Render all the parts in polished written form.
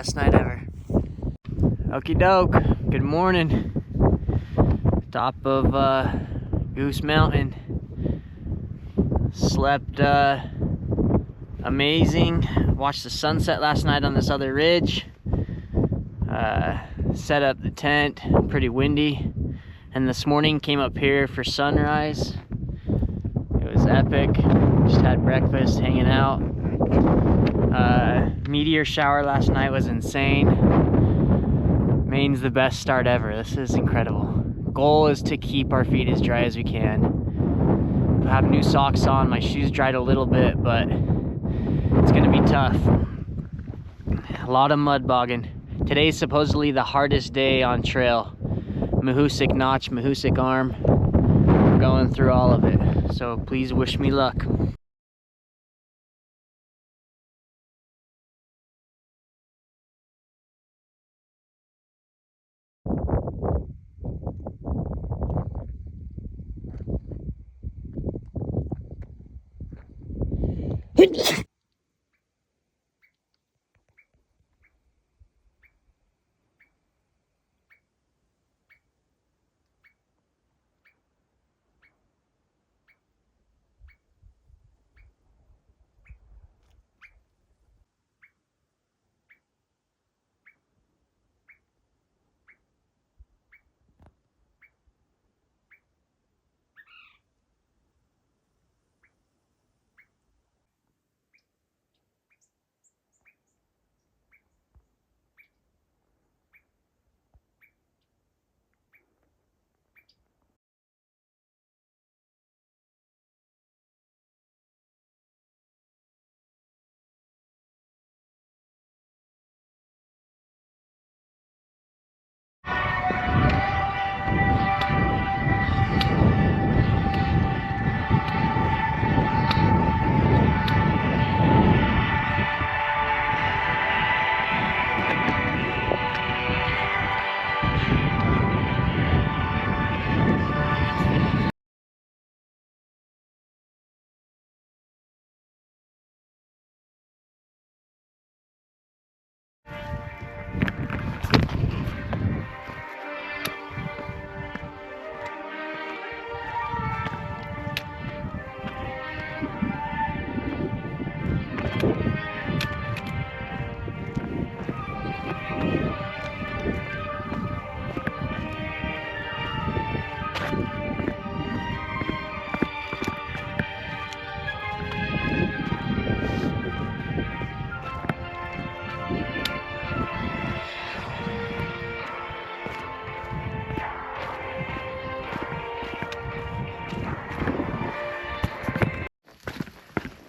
best night ever. Okie doke, good morning. Top of Goose Mountain. Slept amazing. Watched the sunset last night on this other ridge. Set up the tent, pretty windy. And this morning came up here for sunrise. It was epic. Just had breakfast, hanging out. Meteor shower last night was insane. Maine's the best start ever. This is incredible. Goal is to keep our feet as dry as we can. I have new socks on. My shoes dried a little bit, but it's gonna be tough. A lot of mud bogging. Today's supposedly the hardest day on trail. Mahusic Notch, Mahusic Arm. We're going through all of it. So please wish me luck.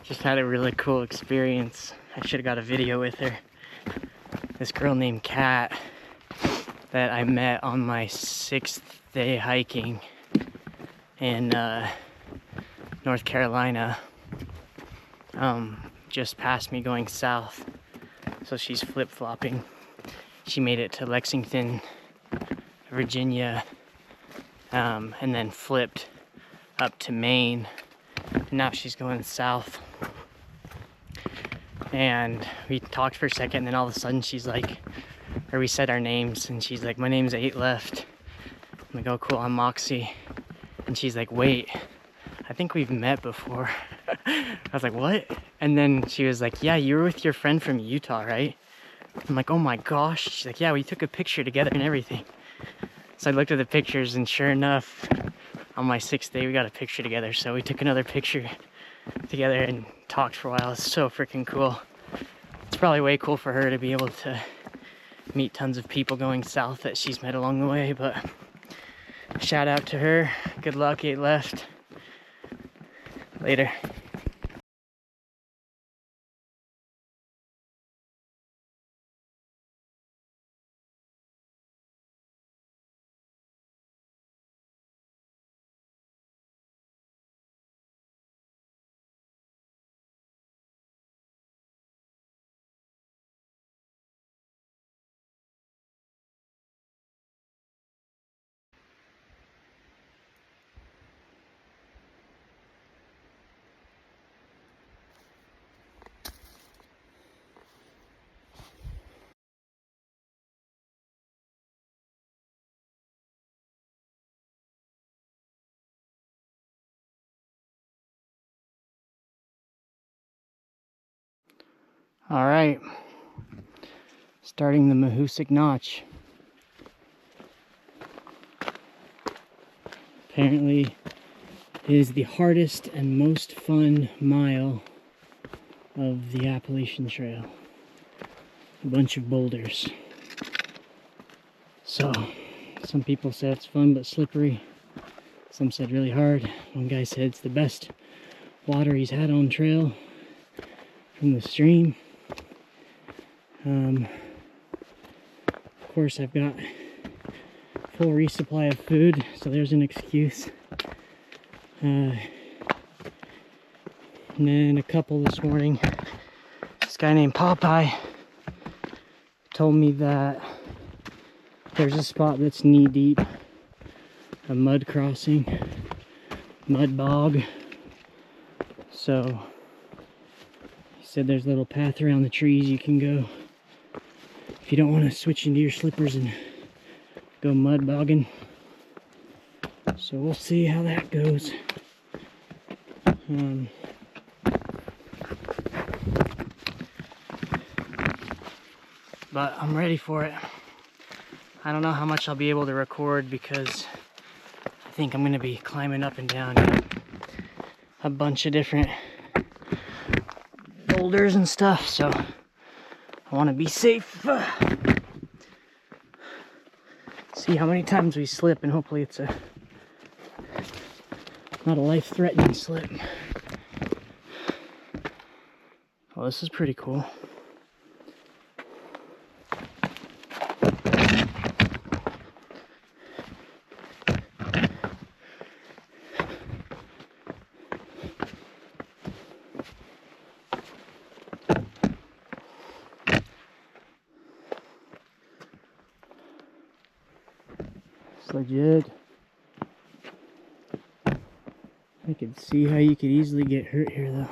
Just had a really cool experience. I should have got a video with her. This girl named Kat that I met on my 6th day hiking in North Carolina just passed me going south. So she's flip-flopping. She made it to Lexington, Virginia, and then flipped up to Maine. And now she's going south. And we talked for a second, and then all of a sudden she's like, or we said our names, and she's like, my name's 8 Left. I'm like, oh cool, I'm Moxie. And she's like, wait, I think we've met before. I was like, what? And then she was like, yeah, you were with your friend from Utah, right? I'm like, oh my gosh. She's like, yeah, we took a picture together and everything. So I looked at the pictures, and sure enough, on my 6th day we got a picture together. So we took another picture together and talked for a while. It's so freaking cool. It's probably way cool for her to be able to meet tons of people going south that she's met along the way, but shout out to her. Good luck, 8 Left. Later. All right, starting the Mahusic Notch. Apparently, it is the hardest and most fun mile of the Appalachian Trail. A bunch of boulders. So, some people said it's fun but slippery. Some said really hard. One guy said it's the best water he's had on trail from the stream. Of course, I've got full resupply of food, so there's an excuse. And then a couple this morning. This guy named Popeye told me that there's a spot that's knee deep, a mud crossing, mud bog. So he said there's a little path around the trees you can go if you don't want to switch into your slippers and go mud bogging. So we'll see how that goes. But I'm ready for it. I don't know how much I'll be able to record because I think I'm going to be climbing up and down a bunch of different boulders and stuff, so I want to be safe. See how many times we slip, and hopefully it's not a life-threatening slip. Well, this is pretty cool. Legit. I could see how you could easily get hurt here though.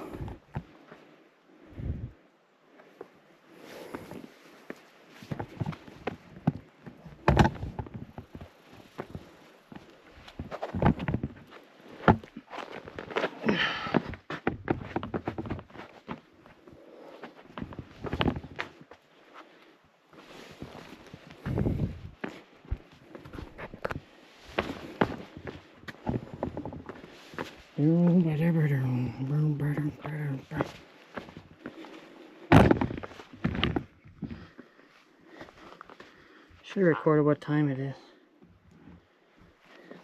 Should have recorded what time it is.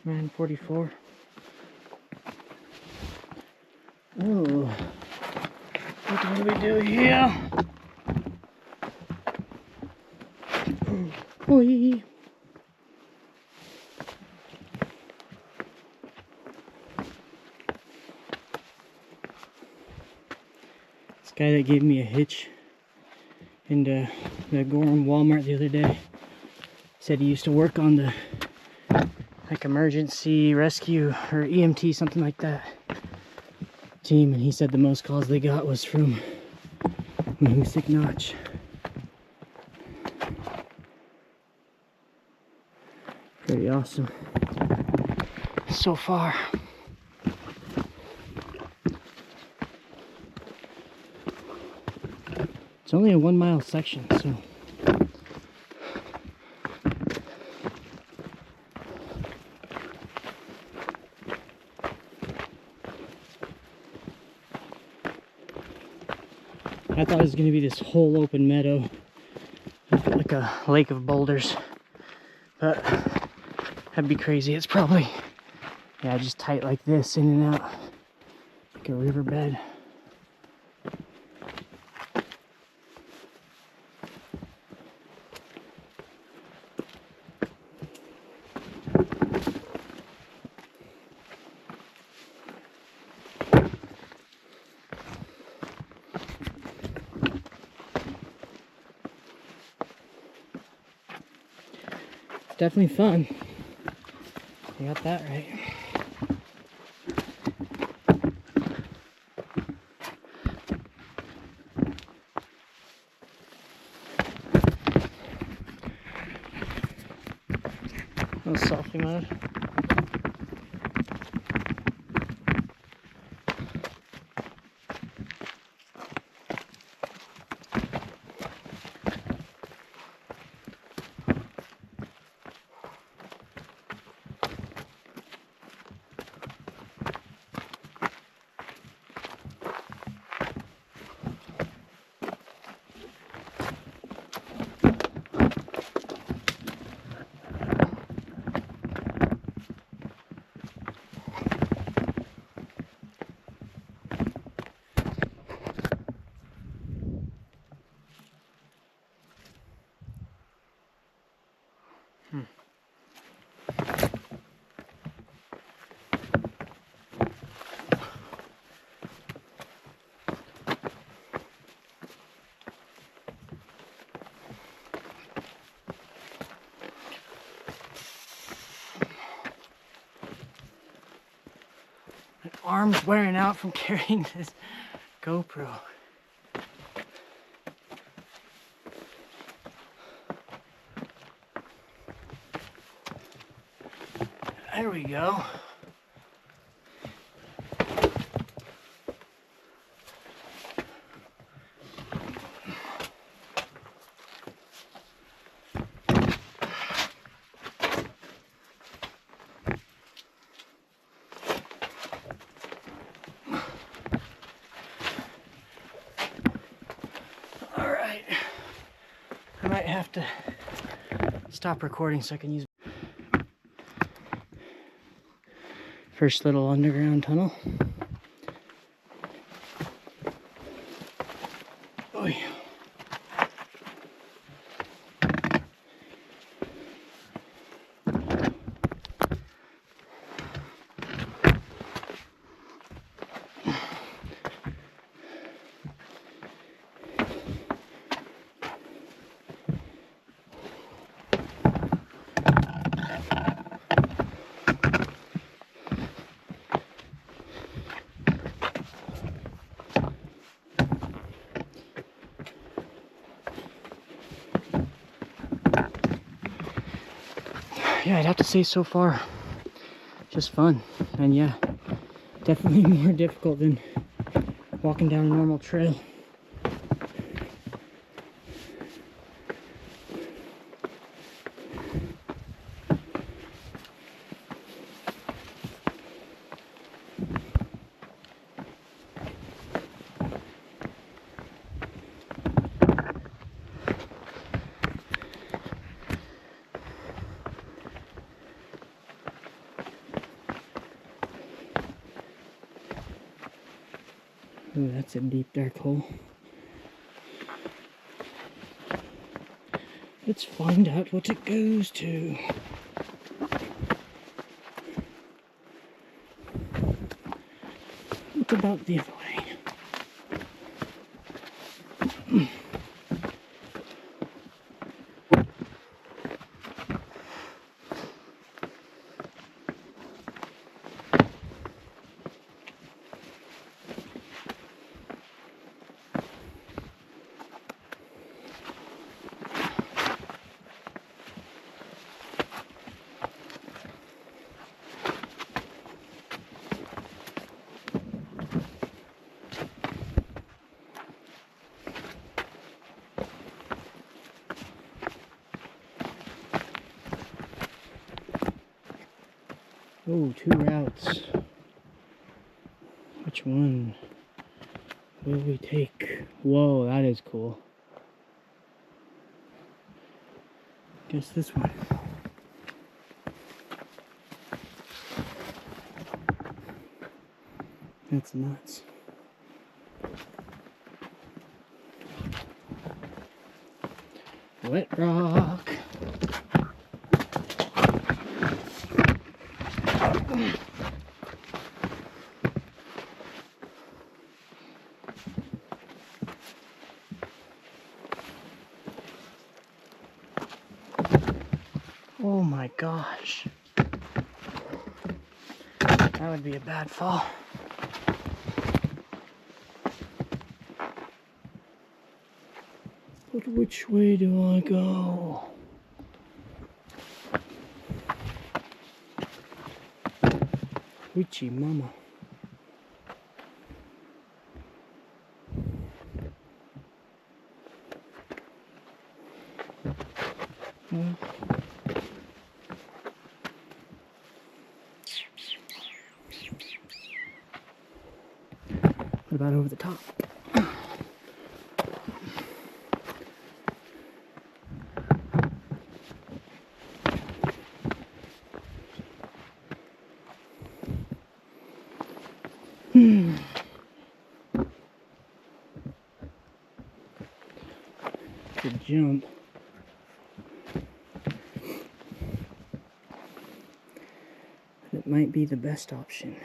9:44. Oh, what do we do here? Oi. This guy that gave me a hitch in the Gorham Walmart the other day said he used to work on the like emergency rescue or EMT, something like that team, and he said the most calls they got was from Mahusic Notch. Pretty awesome so far. It's only a 1 mile section, so I thought it was going to be this whole open meadow, like a lake of boulders, but that'd be crazy. It's probably, yeah, just tight like this, in and out, like a riverbed. Definitely fun. You got that right. A little salty mud. My arm's wearing out from carrying this GoPro. There we go. All right. I might have to stop recording so I can use first little underground tunnel. Oy. Yeah, I'd have to say so far, just fun. And yeah, definitely more difficult than walking down a normal trail. Ooh, that's a deep dark hole. Let's find out what it goes to. It's about the other way. Oh, 2 routes. Which one will we take? Whoa, that is cool. Guess this one. That's nuts. Wet rock. Oh my gosh. That would be a bad fall. But which way do I go? Witchy mama. What about over the top? Good jump. might be the best option.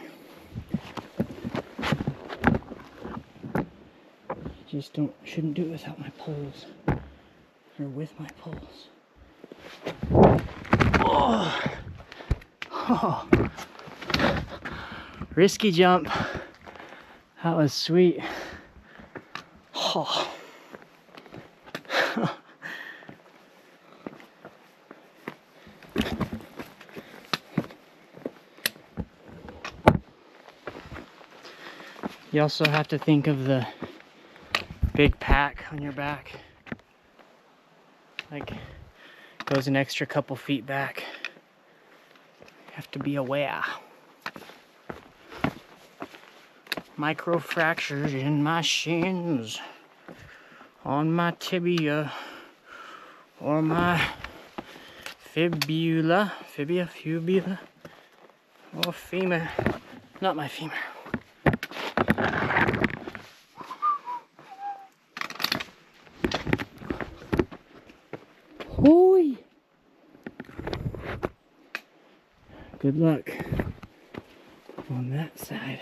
Just shouldn't do it without my poles, or with my poles. Oh, oh. Risky jump. That was sweet. Oh. You also have to think of the big pack on your back. Like, goes an extra couple feet back. You have to be aware. Micro fractures in my shins, on my tibia, or my fibula, or femur. Not my femur. Hoi! Good luck on that side.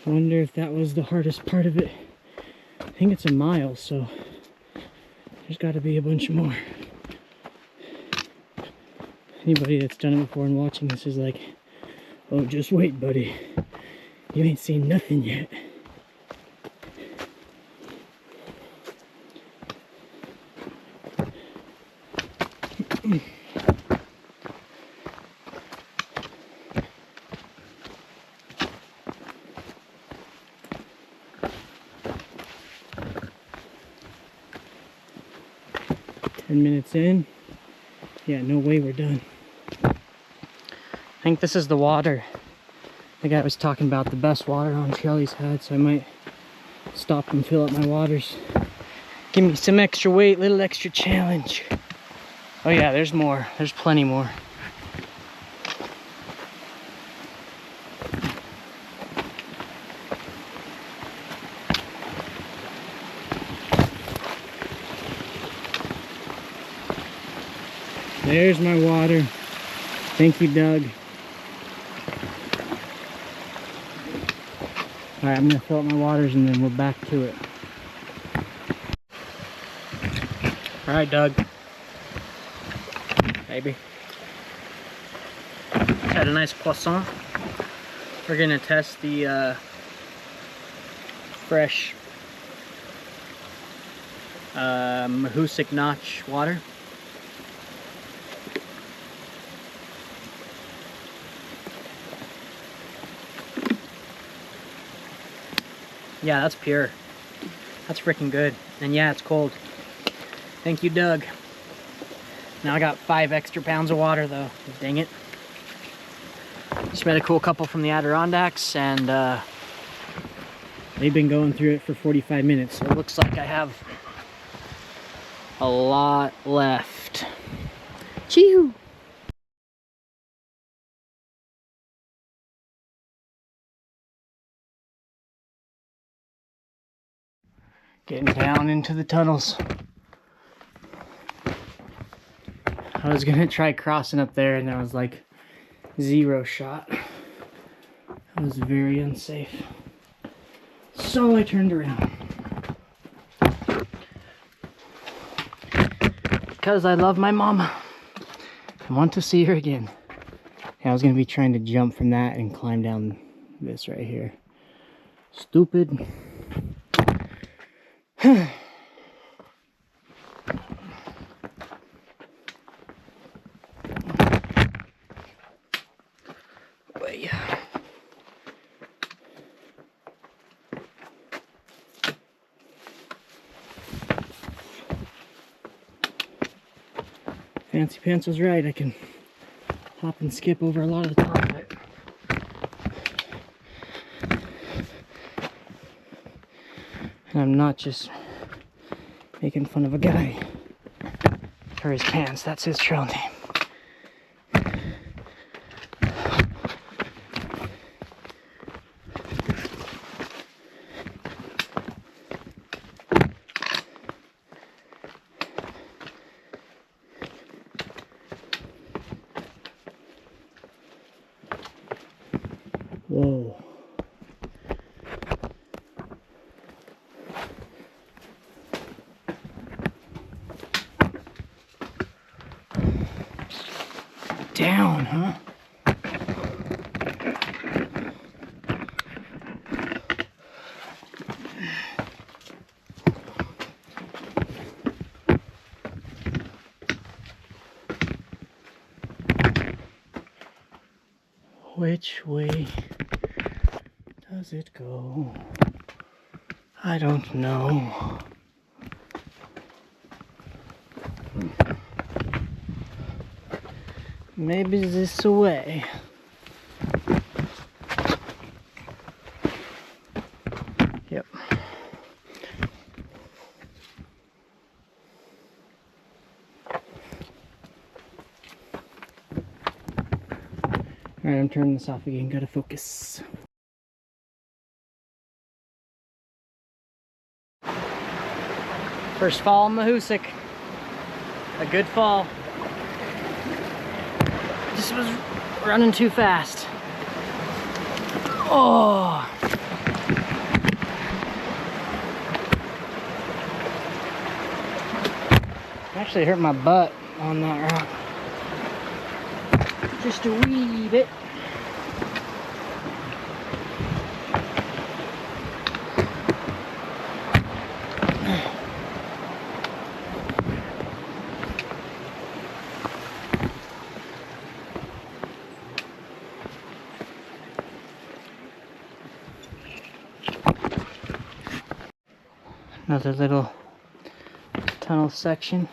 I wonder if that was the hardest part of it. I think it's a mile, so there's got to be a bunch more. Anybody that's done it before and watching this is like, oh, just wait, buddy. You ain't seen nothing yet. Minutes in. Yeah, no way we're done. I think this is the water. The guy was talking about the best water on Shelly's had, so I might stop and fill up my waters. Give me some extra weight, little extra challenge. Oh yeah, there's more. There's plenty more. There's my water. Thank you, Doug. Alright, I'm gonna fill up my waters and then we're back to it. Alright, Doug. Baby. Had a nice croissant. We're gonna test the fresh Mahusic Notch water. Yeah, that's pure. That's freaking good. And yeah, it's cold. Thank you, Doug. Now I got 5 extra pounds of water though. Dang it. Just met a cool couple from the Adirondacks and they've been going through it for 45 minutes. So it looks like I have a lot left. Chee-hoo! Getting down into the tunnels. I was gonna try crossing up there and I was like 0 shot. It was very unsafe. So I turned around. Because I love my mama. I want to see her again. I was gonna be trying to jump from that and climb down this right here. Stupid. Fancy Pants was right, I can hop and skip over a lot of the top of it. And I'm not just making fun of a guy for his pants. That's his trail name. Whoa. Down, huh? Which way does it go? I don't know. Maybe this way. Yep. Alright, I'm turning this off again. Gotta focus. First fall in Mahusic. A good fall. Just was running too fast. Oh! Actually hurt my butt on that rock. Just a wee bit. Another little tunnel section.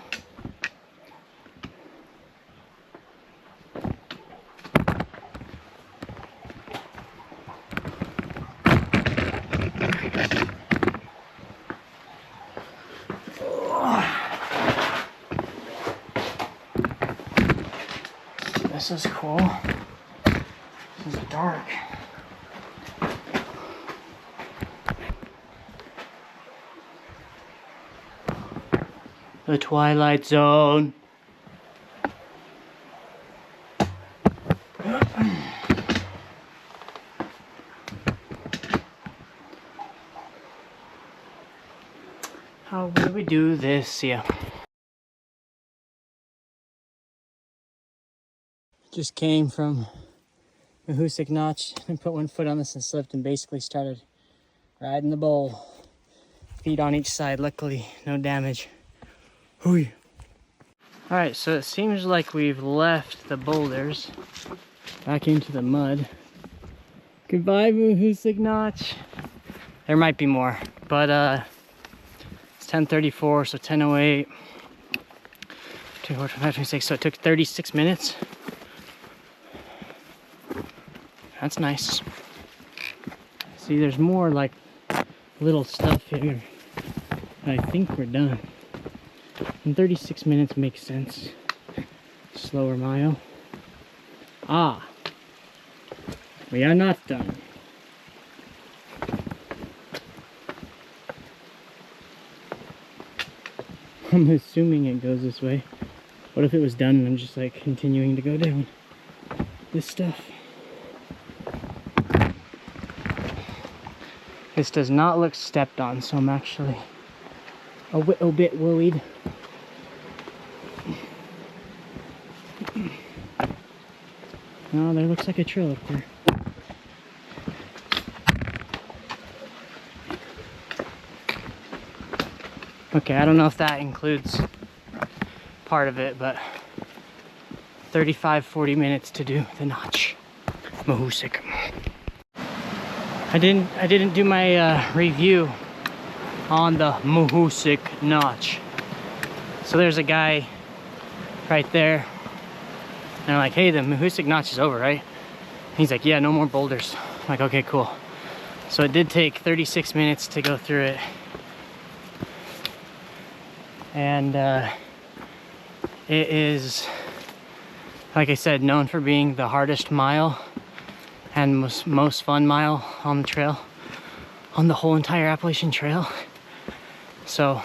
This is cool. This is dark. The Twilight Zone. How will we do this? Yeah. Just came from Mahusic Notch and put one foot on this and slipped and basically started riding the bowl. Feet on each side, luckily no damage. Hooey. Alright, so it seems like we've left the boulders back into the mud. Goodbye, Mahusic Notch. There might be more, but it's 10:34, so 10:08. 2, 4, 5, 26, so it took 36 minutes. That's nice. See, there's more like little stuff here. I think we're done. And 36 minutes makes sense. Slower mile. Ah, we are not done. I'm assuming it goes this way. What if it was done and I'm just like continuing to go down this stuff? This does not look stepped on, so I'm actually a little bit worried. No, there looks like a trail up there. Okay, I don't know if that includes part of it, but 35-40 minutes to do the notch. Mahusic. I didn't do my review on the Mahusic Notch. So there's a guy right there, and I'm like, hey, the Mahusic Notch is over, right? And he's like, yeah, no more boulders. I'm like, okay, cool. So it did take 36 minutes to go through it. And it is, like I said, known for being the hardest mile and most fun mile on the trail, on the whole entire Appalachian Trail. So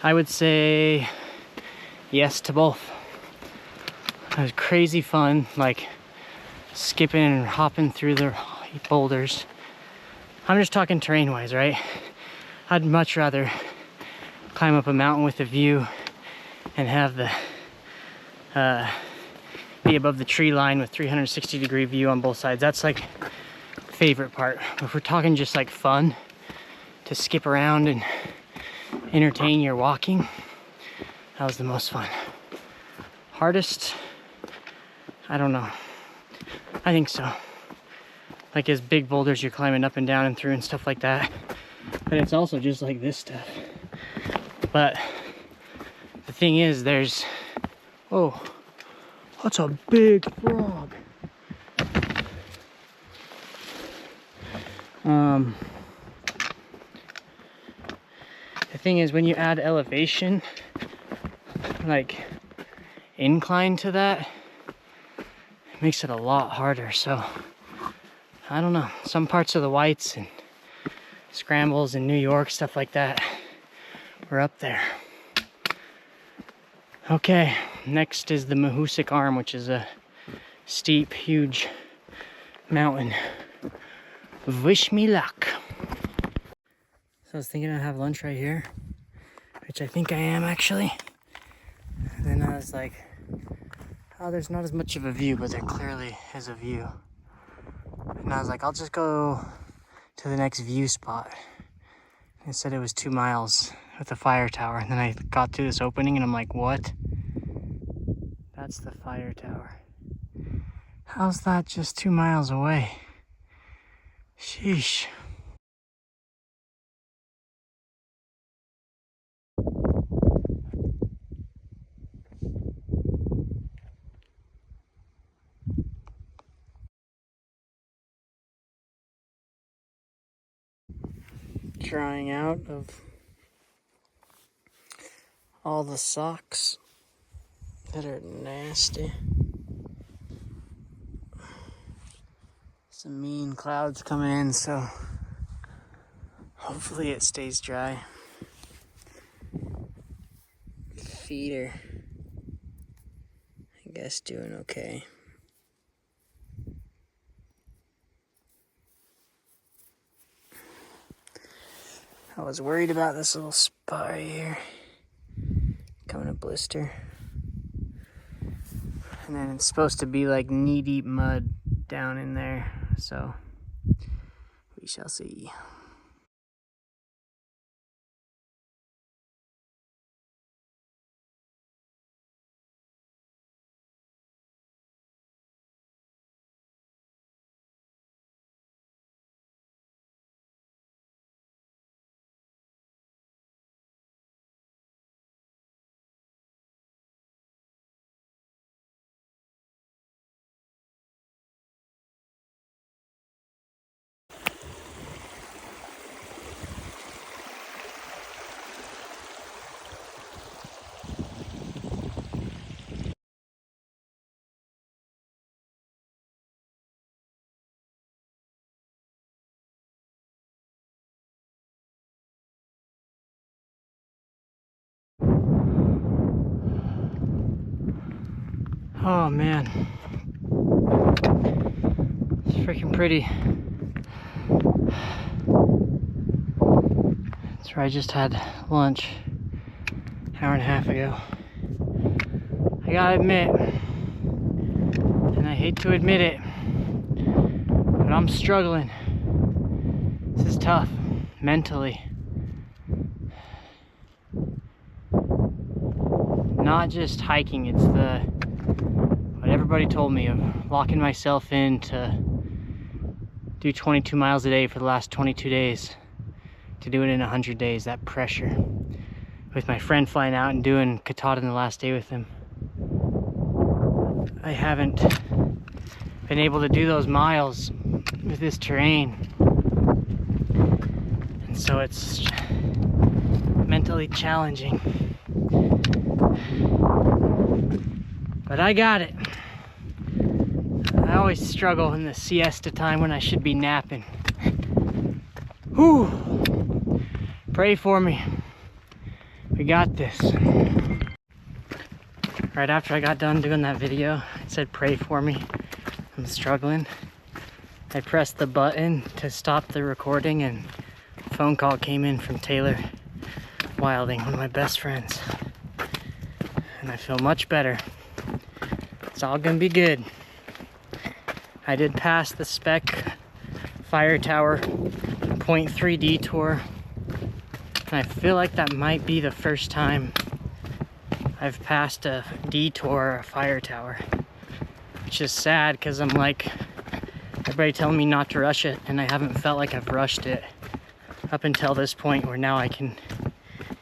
I would say yes to both. It was crazy fun, like skipping and hopping through the boulders. I'm just talking terrain wise, right? I'd much rather climb up a mountain with a view and have the be above the tree line with 360-degree view on both sides. That's like favorite part. If we're talking just like fun to skip around and entertain your walking, that was the most fun. Hardest, I don't know. I think so. Like as big boulders you're climbing up and down and through and stuff like that. But it's also just like this stuff. But the thing is, there's, oh, that's a big frog. The thing is, when you add elevation, like incline to that, it makes it a lot harder. So I don't know, some parts of the Whites and Scrambles in New York, stuff like that, we're up there. Okay, next is the Mahusic Arm, which is a steep, huge mountain. Wish me luck. So I was thinking I'd have lunch right here, which I think I am actually. And then I was like, oh, there's not as much of a view, but there clearly is a view. And I was like, I'll just go to the next view spot. It said it was 2 miles with a fire tower. And then I got to this opening and I'm like, what? That's the fire tower. How's that just 2 miles away? Sheesh. Drying out of all the socks that are nasty. Some mean clouds coming in, so hopefully it stays dry. Feet are, I guess, doing okay. I was worried about this little spot right here. Coming a blister. And then it's supposed to be like knee-deep mud down in there, so we shall see. Oh man, it's freaking pretty. That's where I just had lunch an hour and a half ago. I gotta admit, and I hate to admit it, but I'm struggling. This is tough, mentally. Not just hiking, it's what everybody told me of locking myself in to do 22 miles a day for the last 22 days, to do it in 100 days, that pressure. With my friend flying out and doing Katahdin the last day with him. I haven't been able to do those miles with this terrain. And so it's mentally challenging. But I got it. I always struggle in the siesta time when I should be napping. Whew. Pray for me. We got this. Right after I got done doing that video, it said pray for me. I'm struggling. I pressed the button to stop the recording and a phone call came in from Taylor Wilding, one of my best friends. And I feel much better. It's all gonna be good. I did pass the Speck fire tower 0.3 detour. And I feel like that might be the first time I've passed a detour or a fire tower. Which is sad because I'm like, everybody telling me not to rush it, and I haven't felt like I've rushed it up until this point where now I can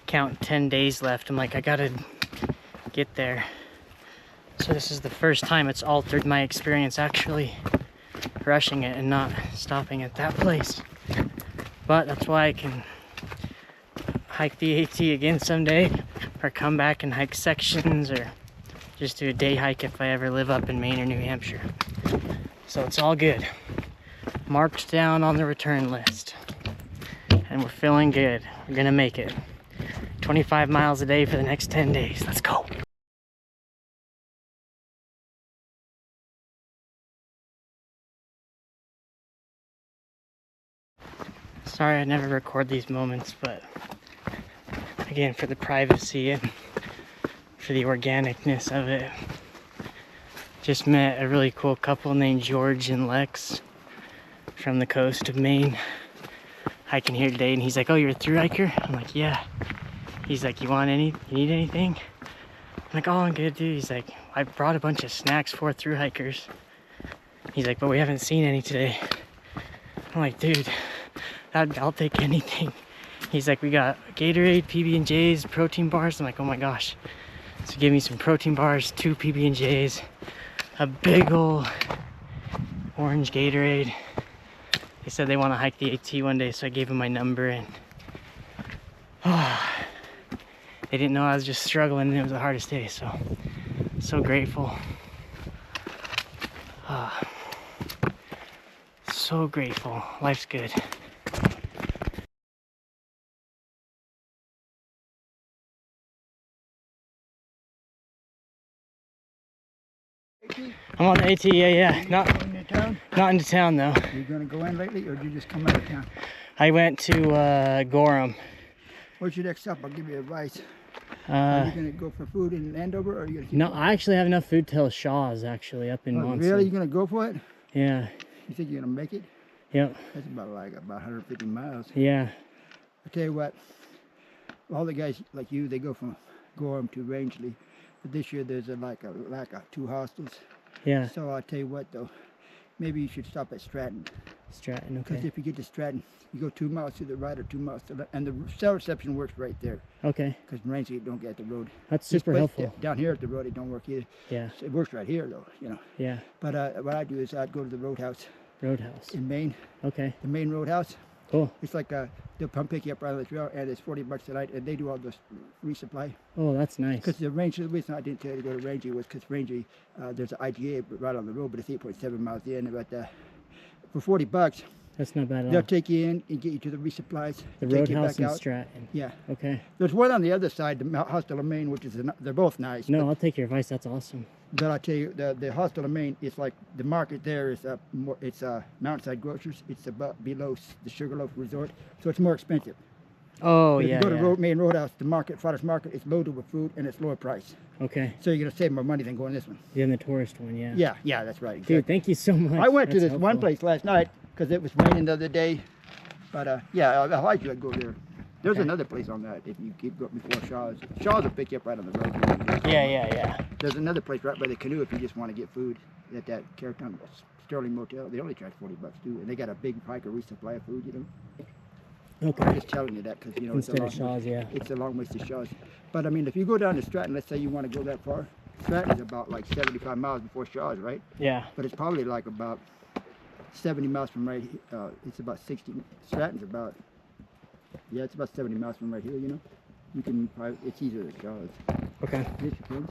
count 10 days left. I'm like, I gotta get there. So this is the first time it's altered my experience actually rushing it and not stopping at that place. But that's why I can hike the AT again someday, or come back and hike sections, or just do a day hike if I ever live up in Maine or New Hampshire. So it's all good. Marked down on the return list. And we're feeling good. We're gonna make it. 25 miles a day for the next 10 days. Let's go. Sorry I never record these moments, but again, for the privacy and for the organicness of it. Just met a really cool couple named George and Lex from the coast of Maine, hiking here today, and he's like, oh, you're a thru hiker? I'm like, yeah. He's like, you need anything? I'm like, oh, I'm good, dude. He's like, I brought a bunch of snacks for thru hikers. He's like, but we haven't seen any today. I'm like, dude, I'll take anything. He's like, we got Gatorade, PB&Js, protein bars. I'm like, oh my gosh. So give me some protein bars, 2 PB&Js, a big ol' orange Gatorade. They said they want to hike the AT one day, so I gave them my number, and they didn't know I was just struggling, and it was the hardest day, so grateful. So grateful. Life's good. I'm on the AT, yeah. Not into town though. Are you going to go in lately, or did you just come out of town? I went to Gorham. What's your next stop? I'll give you advice. Are you going to go for food in Andover, or are you going to keep No, going? I actually have enough food till Shaw's, actually, up in Monson. Really? You're going to go for it? Yeah. You think you're going to make it? Yep. That's about 150 miles. Yeah. I tell you what, all the guys like you, they go from Gorham to Rangeley. But this year there's a lack of 2 hostels. Yeah. So I'll tell you what though, maybe you should stop at Stratton. Stratton, okay. Because if you get to Stratton, you go 2 miles to the right or 2 miles to the left, and the cell reception works right there. Okay. Because in Rangeley, you don't get the road. That's super helpful. Down here at the road, it don't work either. Yeah. So it works right here though, you know. Yeah. But what I do is I'd go to the roadhouse. Roadhouse. In Maine. Okay. The Maine Roadhouse. Cool. It's like they'll come pick you up right on the trail, and it's $40 a night, and they do all the resupply. Oh, that's nice. Because the Rangeley, the reason I didn't tell you to go to Rangeley was because Rangeley, there's an IGA right on the road, but it's 8.7 miles in. But for $40, that's not bad at all. they'll take you in and get you to the resupplies. The take you Roadhouse back in out. Stratton. Yeah. Okay. There's one on the other side, the Hostel of Maine, which is they're both nice. No, I'll take your advice. That's awesome. But I tell you, the Hostel of Maine, it's like the market there is it's Mountainside Grocers. It's about below the Sugarloaf Resort, so it's more expensive. Oh, But yeah. if you go to Maine Roadhouse, the market, farmers market, it's loaded with food and it's lower price. Okay. So you're gonna save more money than going this one. Then the tourist one, yeah. Yeah, that's right. Exactly. Dude, thank you so much. I went to That's this one helpful. place last night because it was raining the other day. But yeah, I like you to go there. There's Okay. another place on that if you keep going before Shaw's. Shaw's will pick you up right on the road. Yeah. There's another place right by the canoe if you just want to get food at that Carrollton Sterling Motel. They only charge $40 too, and they got a big hiker resupply of food, you know. Okay. I'm just telling you that because you know Instead of it's a long Shaw's, yeah. It's a long ways to Shaw's. But I mean, if you go down to Stratton, let's say you want to go that far, Stratton's about 75 miles before Shaw's, right? Yeah. But it's probably about 70 miles from right here. It's about 60. Stratton's about, yeah, it's about 70 miles from right here, you know. You can probably, it's easier to jaws. Okay. This depends.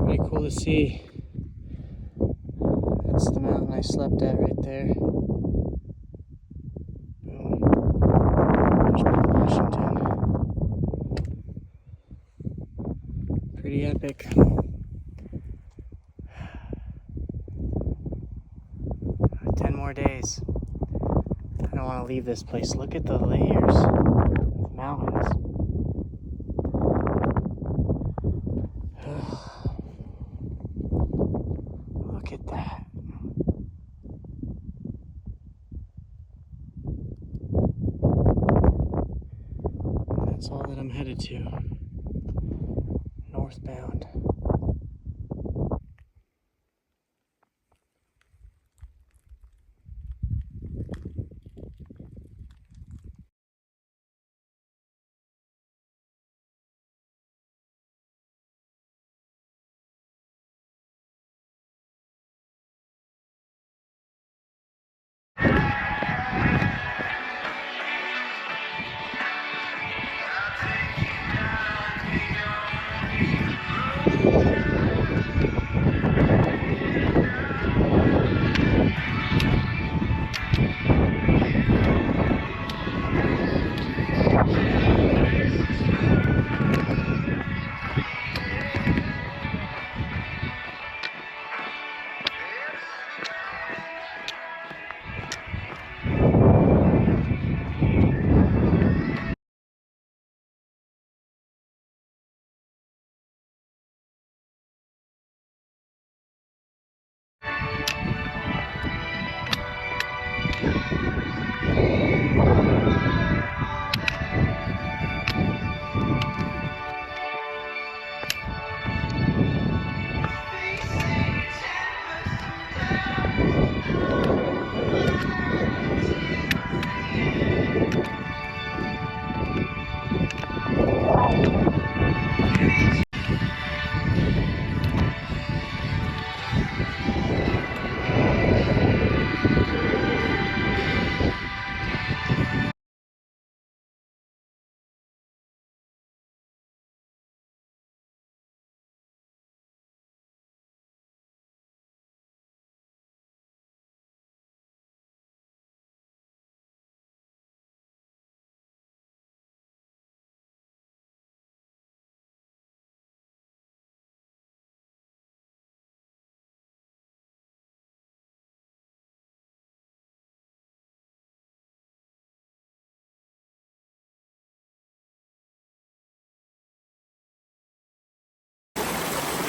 Pretty cool to see. That's the mountain I slept at right there. Boom. There's Mount Washington. Pretty epic. 10 more days. I don't want to leave this place. Look at the layers of mountains. Look at that. That's all that I'm headed to. Northbound.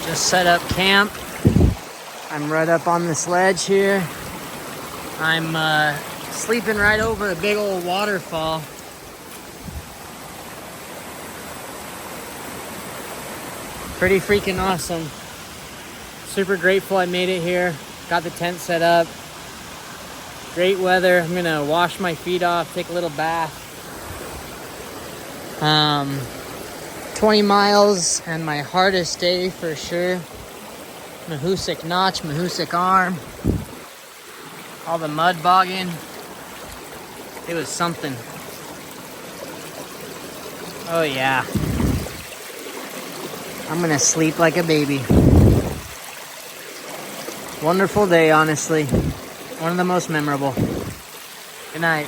Just set up camp. I'm right up on this ledge here. I'm sleeping right over a big old waterfall. Pretty freaking awesome. Super grateful I made it here. Got the tent set up. Great weather. I'm gonna wash my feet off, take a little bath. 20 miles and my hardest day for sure. Mahusic Notch, Mahusic Arm. All the mud bogging. It was something. Oh yeah. I'm gonna sleep like a baby. Wonderful day, honestly. One of the most memorable. Good night.